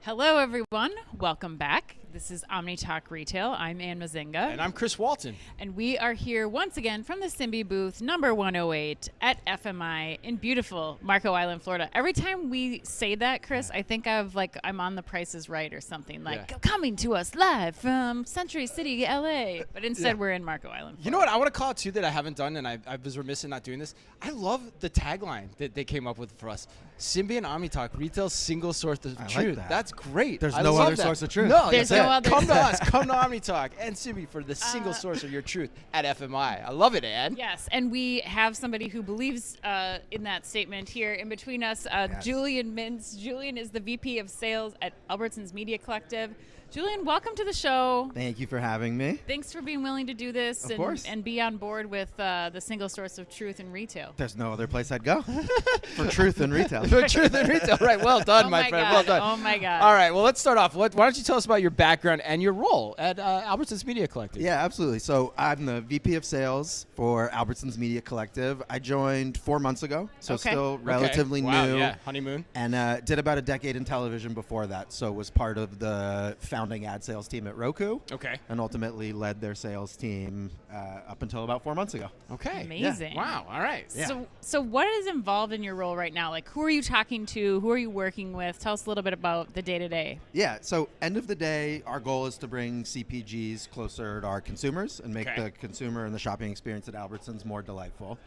Hello, everyone. Welcome back. This is OmniTalk Retail. I'm Anne Mezzenga. And I'm Chris Walton. And we are here once again from the Simbe booth, number 108 at FMI in beautiful Marco Island, Florida. Every time we say that, Chris, I think of I'm on The Price is Right or something, coming to us live from Century City, LA. But instead, we're in Marco Island, Florida. You know what I want to call it, too, that I haven't done, and I was remiss in not doing this? I love the tagline that they came up with for us. Simbe and OmniTalk, retail single source of truth. Like that. That's great. There's no other source of truth. No, there's no other. Come to us. Come to OmniTalk and Simbe for the single source of your truth at FMI. I love it, Ann. Yes, and we have somebody who believes in that statement here in between us, Julian Mintz. Julian is the VP of Sales at Albertsons Media Collective. Julian, welcome to the show. Thank you for having me. Thanks for being willing to do this and be on board with the single source of truth in retail. There's no other place I'd go for truth in retail. For truth in retail, right. Well done, my friend. God. Well done. Oh, my God. All right, well, let's start off. Why don't you tell us about your background and your role at Albertsons Media Collective? Yeah, absolutely. So I'm the VP of Sales for Albertsons Media Collective. I joined 4 months ago, so still relatively new. Wow, yeah, honeymoon. And did about a decade in television before that, so was part of the founding ad sales team at Roku. Okay. And ultimately led their sales team up until about 4 months ago. Okay. Amazing. Yeah. Wow. All right. Yeah. So what is involved in your role right now? Like, who are you talking to? Who are you working with? Tell us a little bit about the day-to-day. Yeah, so end of the day, our goal is to bring CPGs closer to our consumers and make the consumer and the shopping experience at Albertsons more delightful.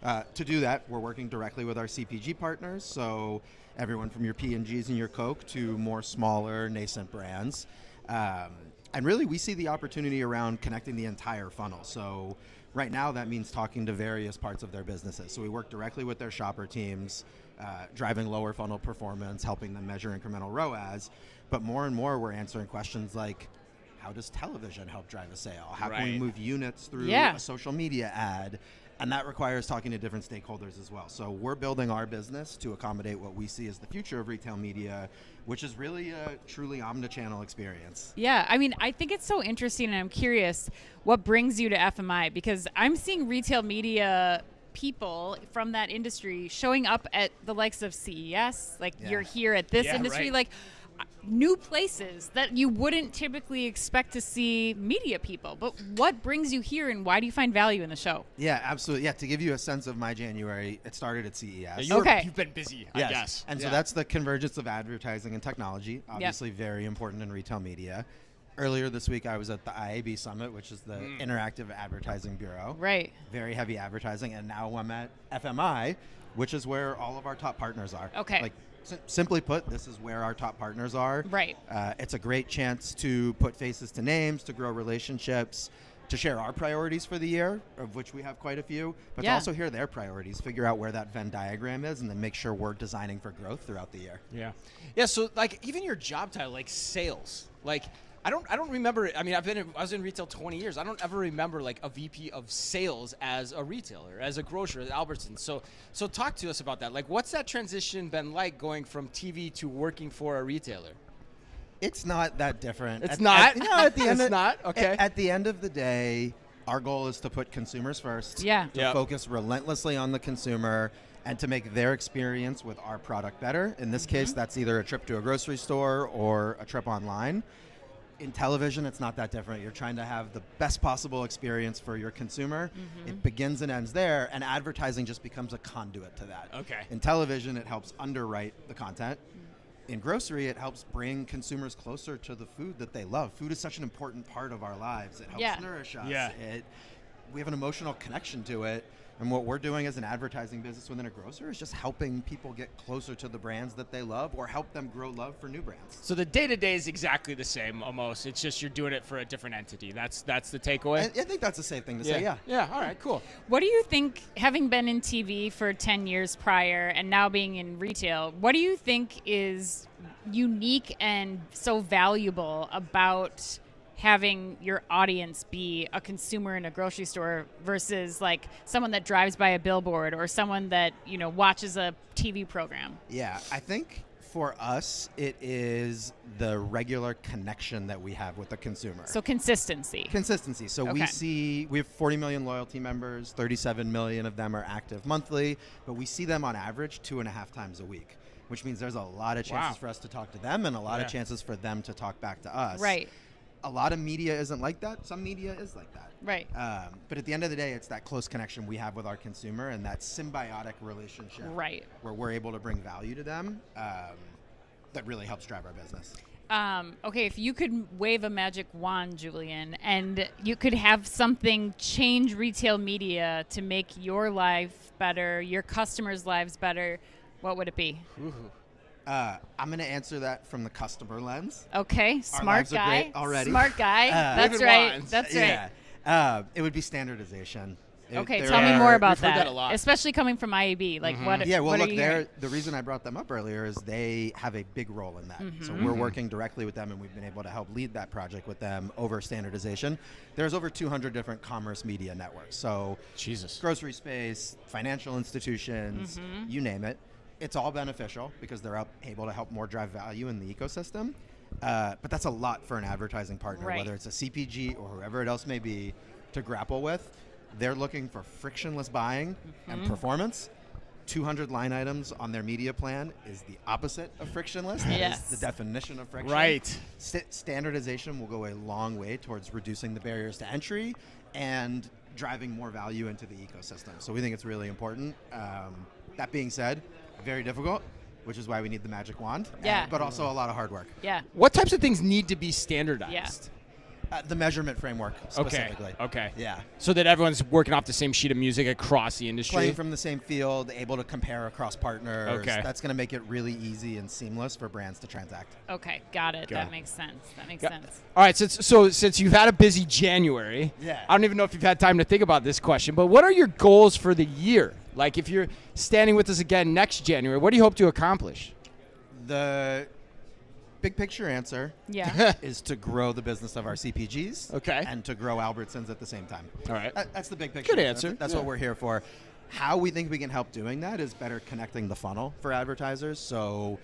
To do that, we're working directly with our CPG partners, so everyone from your P&Gs and your Coke to more smaller, nascent brands. And really, we see the opportunity around connecting the entire funnel. So right now, that means talking to various parts of their businesses. So we work directly with their shopper teams, driving lower funnel performance, helping them measure incremental ROAS. But more and more, we're answering questions like, how does television help drive a sale? How can we move units through a social media ad? And that requires talking to different stakeholders as well. So we're building our business to accommodate what we see as the future of retail media, which is really a truly omnichannel experience. Yeah, I mean, I think it's so interesting, and I'm curious what brings you to FMI, because I'm seeing retail media people from that industry showing up at the likes of CES, you're here at this industry, new places that you wouldn't typically expect to see media people. But what brings you here, and why do you find value in the show? Yeah, absolutely. Yeah, to give you a sense of my January, it started at CES. You've been busy, I guess. And so that's the convergence of advertising and technology, obviously very important in retail media. Earlier this week, I was at the IAB Summit, which is the Interactive Advertising Bureau. Right. Very heavy advertising. And now I'm at FMI, which is where all of our top partners are. Okay. Simply put, this is where our top partners are. Right. It's a great chance to put faces to names, to grow relationships, to share our priorities for the year, of which we have quite a few, but to also hear their priorities, figure out where that Venn diagram is, and then make sure we're designing for growth throughout the year. Yeah. Yeah, so even your job title, sales, I don't remember. I mean, I was in retail 20 years. I don't ever remember a VP of sales as a retailer, as a grocer at Albertsons. So talk to us about that. What's that transition been like going from TV to working for a retailer? It's not that different. It's not. At the end, it's not. Okay. At the end of the day, our goal is to put consumers first. Yeah. To focus relentlessly on the consumer and to make their experience with our product better. In this case, that's either a trip to a grocery store or a trip online. In television, it's not that different. You're trying to have the best possible experience for your consumer. It begins and ends there, and advertising just becomes a conduit to that. Okay. In television, it helps underwrite the content. In grocery, it helps bring consumers closer to the food that they love. Food is such an important part of our lives. It helps nourish us. Yeah. We have an emotional connection to it. And what we're doing as an advertising business within a grocer is just helping people get closer to the brands that they love or help them grow love for new brands. So the day-to-day is exactly the same almost. It's just you're doing it for a different entity. That's the takeaway? I think that's a safe thing to say, yeah. Yeah, all right, cool. What do you think, having been in TV for 10 years prior and now being in retail, what do you think is unique and so valuable about having your audience be a consumer in a grocery store versus someone that drives by a billboard or someone that, watches a TV program? Yeah, I think for us, it is the regular connection that we have with the consumer. So consistency. So we have 40 million loyalty members, 37 million of them are active monthly, but we see them on average 2.5 times a week. which means there's a lot of chances for us to talk to them and a lot of chances for them to talk back to us. Right. A lot of media isn't like that. Some media is like that. Right. But at the end of the day, it's that close connection we have with our consumer and that symbiotic relationship where we're able to bring value to them that really helps drive our business. Okay, if you could wave a magic wand, Julian, and you could have something change retail media to make your life better, your customers' lives better, what would it be? Ooh. I'm going to answer that from the customer lens. Okay, smart guy. Already. Smart guy. That's right. wands. That's right. It would be standardization. Okay, tell me more about we've heard that a lot. especially coming from IAB. Like, what? Yeah, well, what look, are you hearing? the reason I brought them up earlier is they have a big role in that. So we're working directly with them, and we've been able to help lead that project with them over standardization. There's over 200 different commerce media networks. So grocery space, financial institutions, you name it. It's all beneficial because they're able to help more drive value in the ecosystem. But that's a lot for an advertising partner, whether it's a CPG or whoever it else may be, to grapple with. They're looking for frictionless buying and performance. 200 line items on their media plan is the opposite of frictionless. That is the definition of friction. Right. Standardization will go a long way towards reducing the barriers to entry and driving more value into the ecosystem. So we think it's really important. That being said, very difficult, which is why we need the magic wand. But also a lot of hard work. Yeah. What types of things need to be standardized? Yeah. The measurement framework specifically. Okay. Yeah. So that everyone's working off the same sheet of music across the industry. Playing from the same field, able to compare across partners. Okay. That's going to make it really easy and seamless for brands to transact. Okay, got it. That makes sense. All right, since you've had a busy January, I don't even know if you've had time to think about this question, but what are your goals for the year? Like, if you're standing with us again next January, what do you hope to accomplish? The big picture answer is to grow the business of our CPGs and to grow Albertsons at the same time. All right. That's the big picture. Good answer. That's what we're here for. How we think we can help doing that is better connecting the funnel for advertisers. So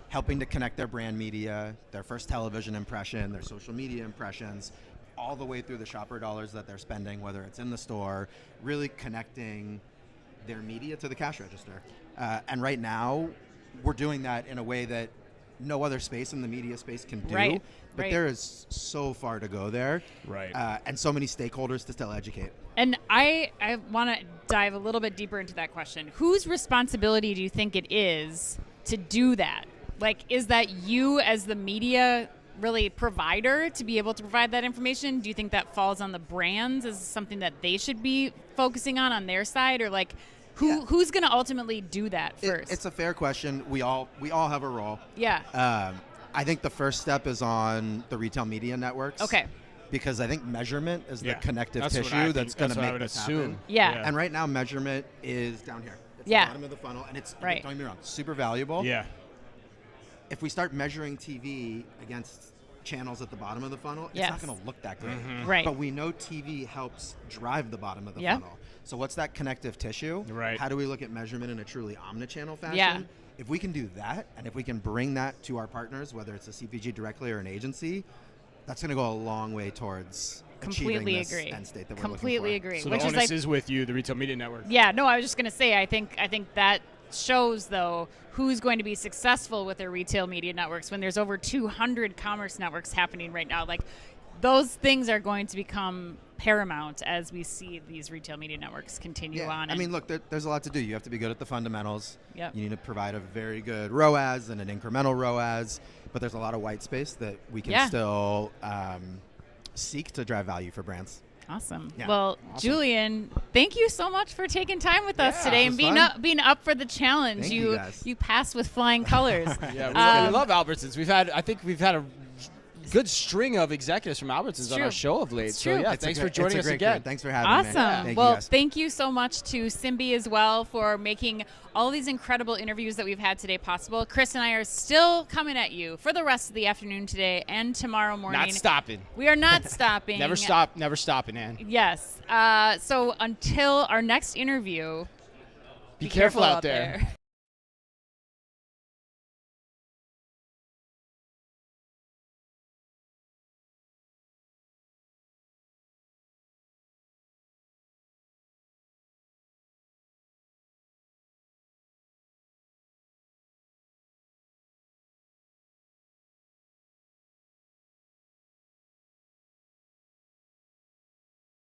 helping to connect their brand media, their first television impression, their social media impressions, all the way through the shopper dollars that they're spending, whether it's in the store, really connecting their media to the cash register. And right now, we're doing that in a way that no other space in the media space can do. But there is so far to go there. And so many stakeholders to still educate. And I want to dive a little bit deeper into that question. Whose responsibility do you think it is to do that? Like, is that you as the media really provider to be able to provide that information? Do you think that falls on the brands as something that they should be focusing on their side? Or like, who's going to ultimately do that first? It's a fair question. We all have a role. Yeah. I think the first step is on the retail media networks. Okay. Because I think measurement is the connective tissue that's going to make this happen. Yeah. And right now, measurement is down here. It's the bottom of the funnel, and it's, don't get me wrong, super valuable. Yeah. If we start measuring TV against channels at the bottom of the funnel, it's not going to look that great. Right. But we know TV helps drive the bottom of the funnel. So what's that connective tissue? Right. How do we look at measurement in a truly omnichannel fashion? Yeah. If we can do that, and if we can bring that to our partners, whether it's a CPG directly or an agency, that's going to go a long way towards achieving this end state that we're looking for. Completely agree. So the onus is with you, the retail media network. Yeah, no, I was just going to say, I think that shows, though, who's going to be successful with their retail media networks when there's over 200 commerce networks happening right now. Like, those things are going to become paramount as we see these retail media networks continue on. I mean, look, there's a lot to do. You have to be good at the fundamentals. Yep. You need to provide a very good ROAS and an incremental ROAS, but there's a lot of white space that we can still seek to drive value for brands. Awesome. Yeah. Well, awesome. Julian, thank you so much for taking time with us today and being up for the challenge. Thank you guys. You passed with flying colors. We love Albertsons. I think we've had a good string of executives from Albertsons on our show of late. So thanks for joining us again. Thanks for having me. Awesome. Thank you so much to Simbe as well for making all these incredible interviews that we've had today possible. Chris and I are still coming at you for the rest of the afternoon today and tomorrow morning. Not stopping. We are not stopping. Never stopping, Ann. Yes. So until our next interview, be careful out there.